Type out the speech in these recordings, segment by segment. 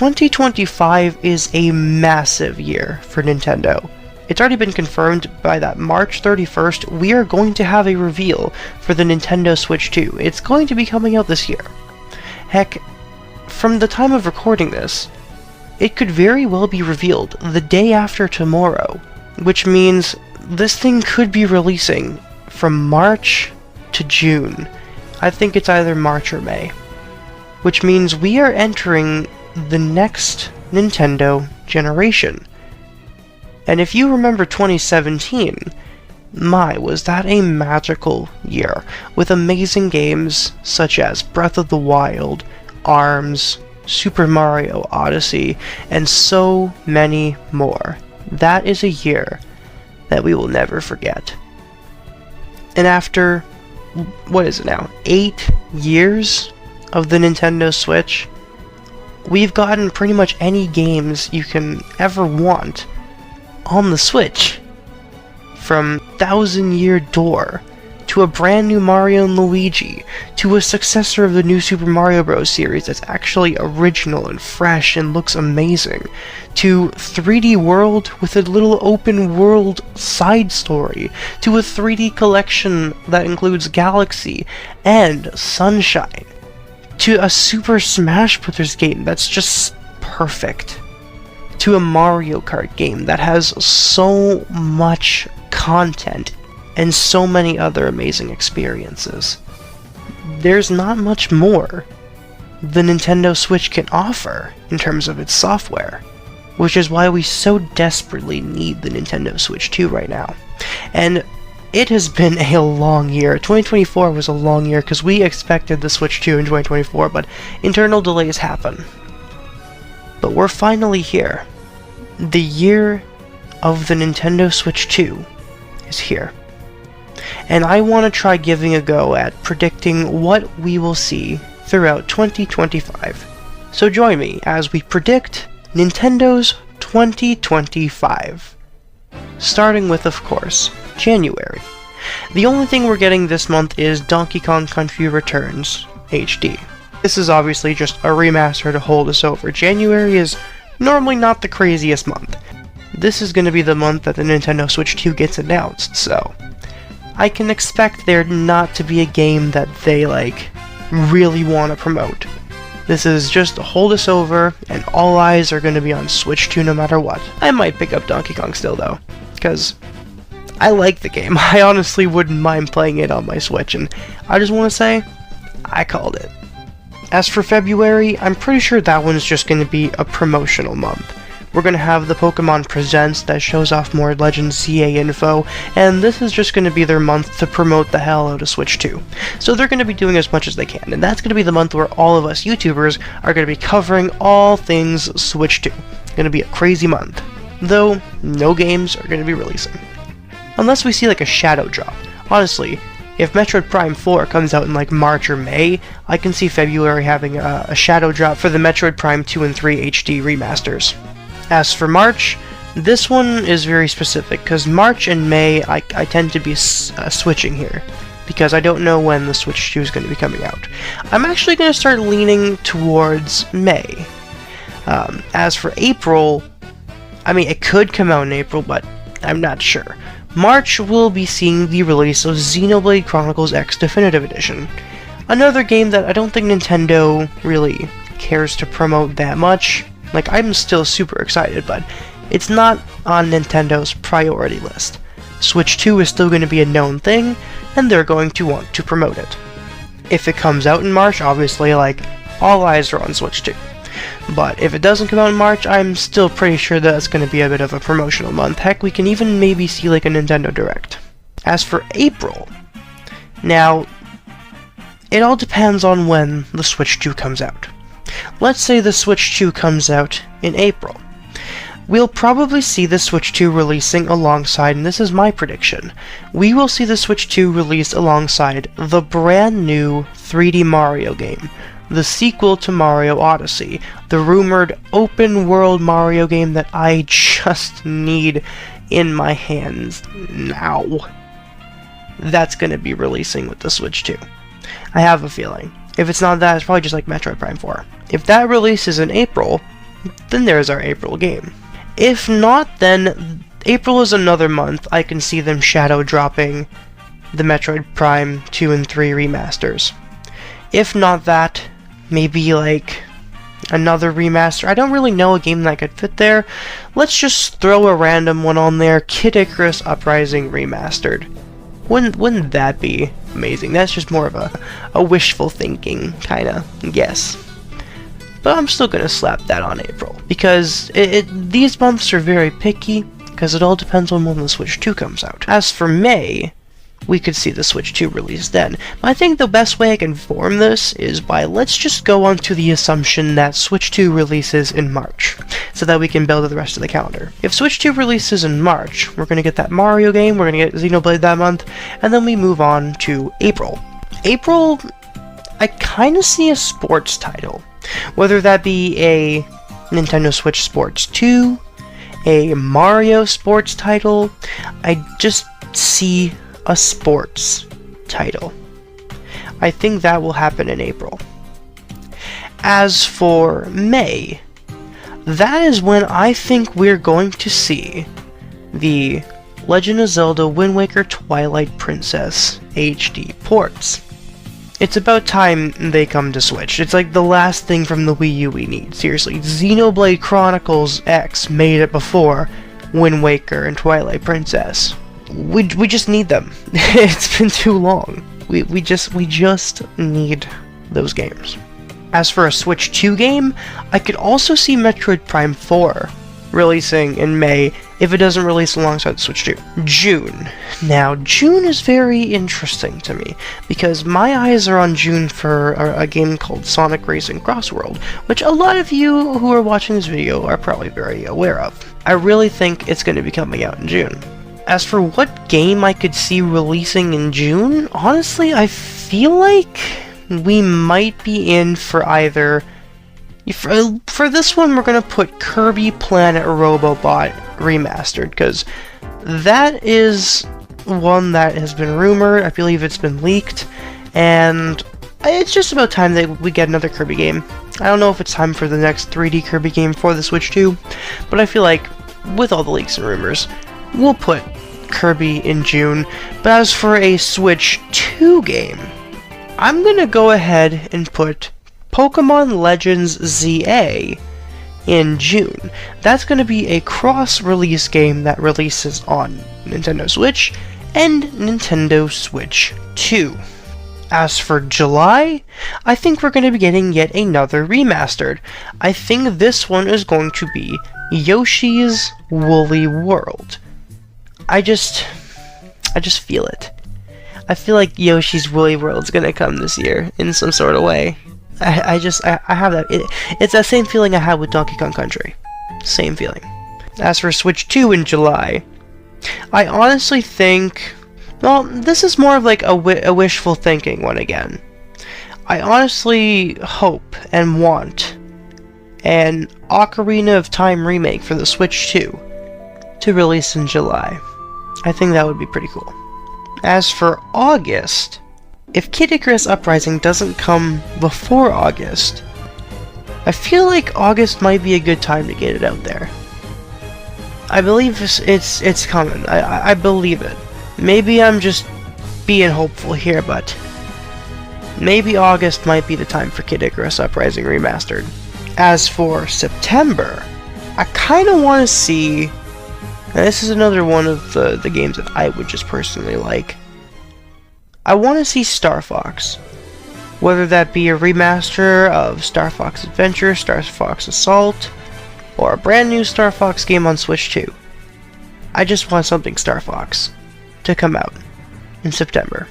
2025 is a massive year for Nintendo. It's already been confirmed by that March 31st, we are going to have a reveal for the Nintendo Switch 2. It's going to be coming out this year. Heck, from the time of recording this, it could very well be revealed the day after tomorrow, which means this thing could be releasing from March to June. I think it's either March or May. Which means we are entering the next Nintendo generation. And if you remember 2017, my, was that a magical year, with amazing games such as Breath of the Wild, ARMS, Super Mario Odyssey, and so many more. That is a year that we will never forget. And after, what is it now, 8 years of the Nintendo Switch, we've gotten pretty much any games you can ever want on the Switch. From Thousand Year Door, to a brand new Mario & Luigi, to a successor of the new Super Mario Bros. Series that's actually original and fresh and looks amazing, to 3D World with a little open world side story, to a 3D collection that includes Galaxy and Sunshine, to a Super Smash Bros. Game that's just perfect, to a Mario Kart game that has so much content and so many other amazing experiences. There's not much more the Nintendo Switch can offer in terms of its software, which is why we so desperately need the Nintendo Switch 2 right now. And it has been a long year. 2024 was a long year because we expected the Switch 2 in 2024, but internal delays happen. But we're finally here. The year of the Nintendo Switch 2 is here. And I want to try giving a go at predicting what we will see throughout 2025. So join me as we predict Nintendo's 2025. Starting with, of course, January. The only thing we're getting this month is Donkey Kong Country Returns HD. This is obviously just a remaster to hold us over. January is normally not the craziest month. This is going to be the month that the Nintendo Switch 2 gets announced, so I can expect there not to be a game that they, really want to promote. This is just to hold us over, and all eyes are going to be on Switch 2 no matter what. I might pick up Donkey Kong still, though, because I like the game. I honestly wouldn't mind playing it on my Switch, and I just want to say, I called it. As for February, I'm pretty sure that one's just going to be a promotional month. We're going to have the Pokemon Presents that shows off more Legends CA info, and this is just going to be their month to promote the hell out of Switch 2. So they're going to be doing as much as they can, and that's going to be the month where all of us YouTubers are going to be covering all things Switch 2. It's going to be a crazy month, though no games are going to be releasing. Unless we see a shadow drop. Honestly, if Metroid Prime 4 comes out in March or May, I can see February having a shadow drop for the Metroid Prime 2 and 3 HD remasters. As for March, this one is very specific, because March and May I tend to be switching here, because I don't know when the Switch 2 is going to be coming out. I'm actually going to start leaning towards May. As for April, it could come out in April, but I'm not sure. March will be seeing the release of Xenoblade Chronicles X Definitive Edition. Another game that I don't think Nintendo really cares to promote that much. I'm still super excited, but it's not on Nintendo's priority list. Switch 2 is still going to be a known thing, and they're going to want to promote it. If it comes out in March, obviously, all eyes are on Switch 2. But if it doesn't come out in March, I'm still pretty sure that it's going to be a bit of a promotional month. Heck, we can even maybe see a Nintendo Direct. As for April, now, it all depends on when the Switch 2 comes out. Let's say the Switch 2 comes out in April. We'll probably see the Switch 2 releasing alongside, and this is my prediction, we will see the Switch 2 released alongside the brand new 3D Mario game, the sequel to Mario Odyssey, the rumored open world Mario game that I just need in my hands now. That's going to be releasing with the Switch 2. I have a feeling. If it's not that, it's probably just Metroid Prime 4. If that releases in April, then there's our April game. If not, then April is another month I can see them shadow dropping the Metroid Prime 2 and 3 remasters. If not that, maybe like another remaster. I don't really know a game that could fit there. Let's just throw a random one on there. Kid Icarus Uprising Remastered. Wouldn't that be amazing? That's just more of a wishful thinking kind of guess. But I'm still going to slap that on April, because these months are very picky, because it all depends on when the Switch 2 comes out. As for May, we could see the Switch 2 release then. But I think the best way I can form this is by, let's just go on to the assumption that Switch 2 releases in March, so that we can build the rest of the calendar. If Switch 2 releases in March, we're going to get that Mario game, we're going to get Xenoblade that month, and then we move on to April. April, I kind of see a sports title. Whether that be a Nintendo Switch Sports 2, a Mario sports title, I just see a sports title. I think that will happen in April. As for May, that is when I think we're going to see the Legend of Zelda Wind Waker Twilight Princess HD ports. It's about time they come to Switch. It's like the last thing from the Wii U we need. Seriously, Xenoblade Chronicles X made it before Wind Waker and Twilight Princess. We just need them. It's been too long. We just need those games. As for a Switch 2 game, I could also see Metroid Prime 4 releasing in May if it doesn't release alongside the Switch 2. June. Now, June is very interesting to me, because my eyes are on June for a game called Sonic Racing Crossworld, which a lot of you who are watching this video are probably very aware of. I really think it's going to be coming out in June. As for what game I could see releasing in June, honestly, I feel like we might be in for either... For this one, we're going to put Kirby Planet Robobot Remastered, because that is one that has been rumored. I believe it's been leaked, and it's just about time that we get another Kirby game. I don't know if it's time for the next 3D Kirby game for the Switch 2, but I feel like with all the leaks and rumors, we'll put Kirby in June. But as for a Switch 2 game, I'm going to go ahead and put Pokemon Legends ZA in June. That's going to be a cross-release game that releases on Nintendo Switch and Nintendo Switch 2. As for July, I think we're going to be getting yet another remastered. I think this one is going to be Yoshi's Woolly World. I just feel it. I feel like Yoshi's Woolly World's going to come this year in some sort of way. I have that. It's that same feeling I had with Donkey Kong Country. Same feeling. As for Switch 2 in July, I honestly think... Well, this is more of like a wishful thinking one again. I honestly hope and want an Ocarina of Time remake for the Switch 2 to release in July. I think that would be pretty cool. As for August... If Kid Icarus Uprising doesn't come before August, I feel like August might be a good time to get it out there. I believe it's coming. I believe it. Maybe I'm just being hopeful here, but maybe August might be the time for Kid Icarus Uprising Remastered. As for September, I kind of want to see... And this is another one of the games that I would just personally like. I want to see Star Fox. Whether that be a remaster of Star Fox Adventure, Star Fox Assault, or a brand new Star Fox game on Switch 2. I just want something Star Fox to come out in September.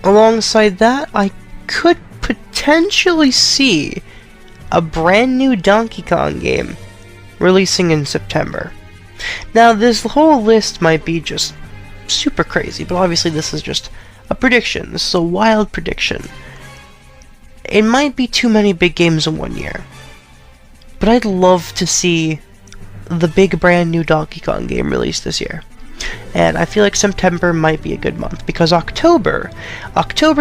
Alongside that, I could potentially see a brand new Donkey Kong game releasing in September. Now, this whole list might be just super crazy, but obviously this is just a prediction. This is a wild prediction. It might be too many big games in one year, but I'd love to see the big brand new Donkey Kong game released this year. And I feel like September might be a good month, because October,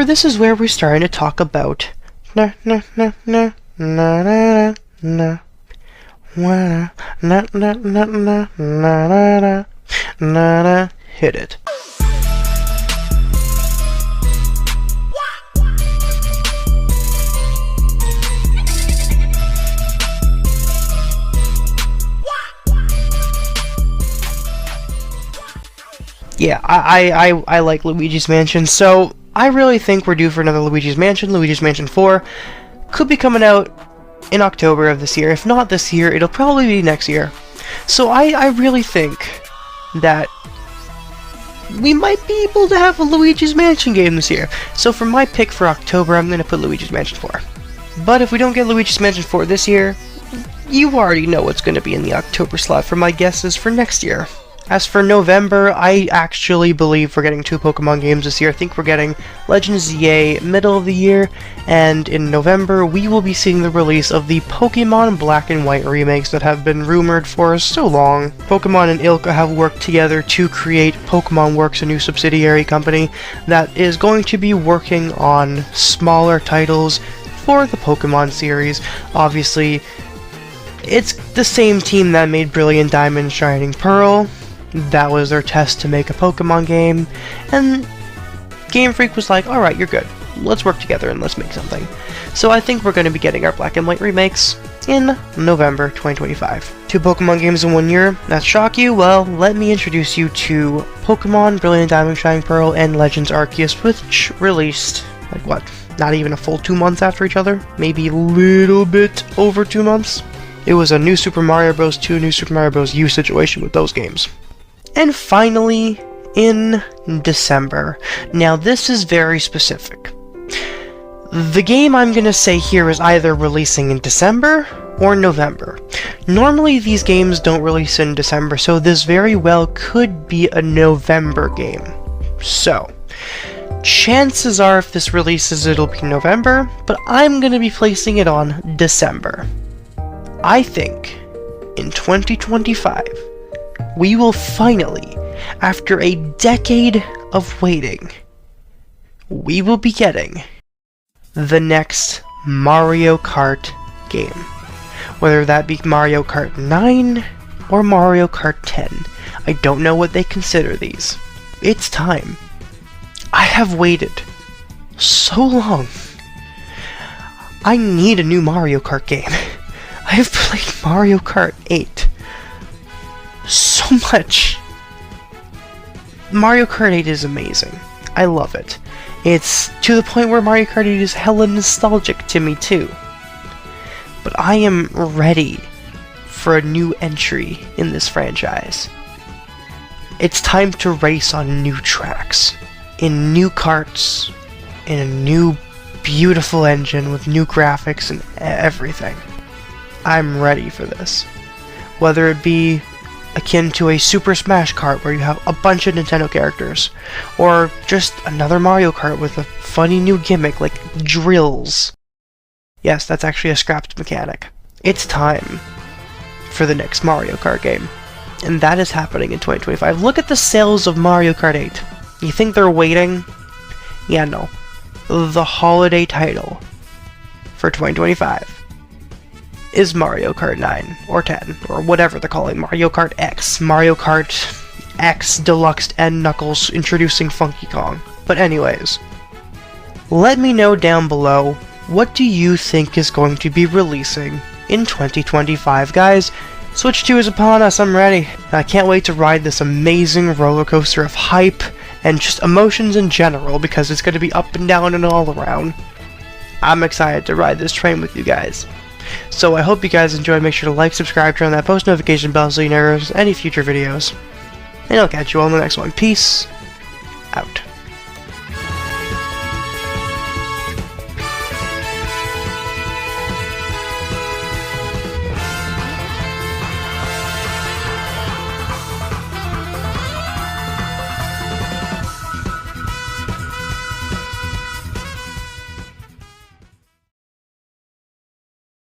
this is where we're starting to talk about Na na na na na na na na na. Hit it. Yeah, I like Luigi's Mansion, so I really think we're due for another Luigi's Mansion. Luigi's Mansion 4 could be coming out in October of this year. If not this year, it'll probably be next year. So I really think that we might be able to have a Luigi's Mansion game this year. So for my pick for October, I'm going to put Luigi's Mansion 4. But if we don't get Luigi's Mansion 4 this year, you already know what's going to be in the October slot for my guesses for next year. As for November, I actually believe we're getting 2 Pokemon games this year. I think we're getting Legends ZA middle of the year, and in November we will be seeing the release of the Pokemon Black and White remakes that have been rumored for so long. Pokemon and ILCA have worked together to create Pokemon Works, a new subsidiary company that is going to be working on smaller titles for the Pokemon series. Obviously, it's the same team that made Brilliant Diamond, Shining Pearl. That was their test to make a Pokemon game, and Game Freak was like, alright, you're good. Let's work together and let's make something. So I think we're going to be getting our Black and White remakes in November 2025. 2 Pokemon games in 1 year? That shock you? Well, let me introduce you to Pokemon Brilliant Diamond, Shining Pearl, and Legends Arceus, which released, like what, not even a full 2 months after each other? Maybe a little bit over 2 months? It was a New Super Mario Bros. 2, New Super Mario Bros. U situation with those games. And finally, in December. Now this is very specific. The game I'm gonna say here is either releasing in December or November. Normally these games don't release in December, so this very well could be a November game. So, chances are if this releases it'll be November, but I'm gonna be placing it on December. I think in 2025, we will finally, after a decade of waiting, we will be getting the next Mario Kart game. Whether that be Mario Kart 9 or Mario Kart 10. I don't know what they consider these. It's time. I have waited so long. I need a new Mario Kart game. I have played Mario Kart 8 so much. Mario Kart 8 is amazing. I love it. It's to the point where Mario Kart 8 is hella nostalgic to me too. But I am ready for a new entry in this franchise. It's time to race on new tracks, in new karts, in a new beautiful engine with new graphics and everything. I'm ready for this. Whether it be akin to a Super Smash Kart where you have a bunch of Nintendo characters, or just another Mario Kart with a funny new gimmick like drills. Yes, that's actually a scrapped mechanic. It's time for the next Mario Kart game. And that is happening in 2025. Look at the sales of Mario Kart 8. You think they're waiting? Yeah, no. The holiday title for 2025 is Mario Kart 9, or 10, or whatever they're calling Mario Kart X. Mario Kart X Deluxe and Knuckles introducing Funky Kong. But anyways, let me know down below, what do you think is going to be releasing in 2025, guys? Switch 2 is upon us, I'm ready. I can't wait to ride this amazing roller coaster of hype and just emotions in general, because it's going to be up and down and all around. I'm excited to ride this train with you guys. So I hope you guys enjoyed. Make sure to like, subscribe, turn on that post notification bell so you never miss any future videos. And I'll catch you all in the next one. Peace out.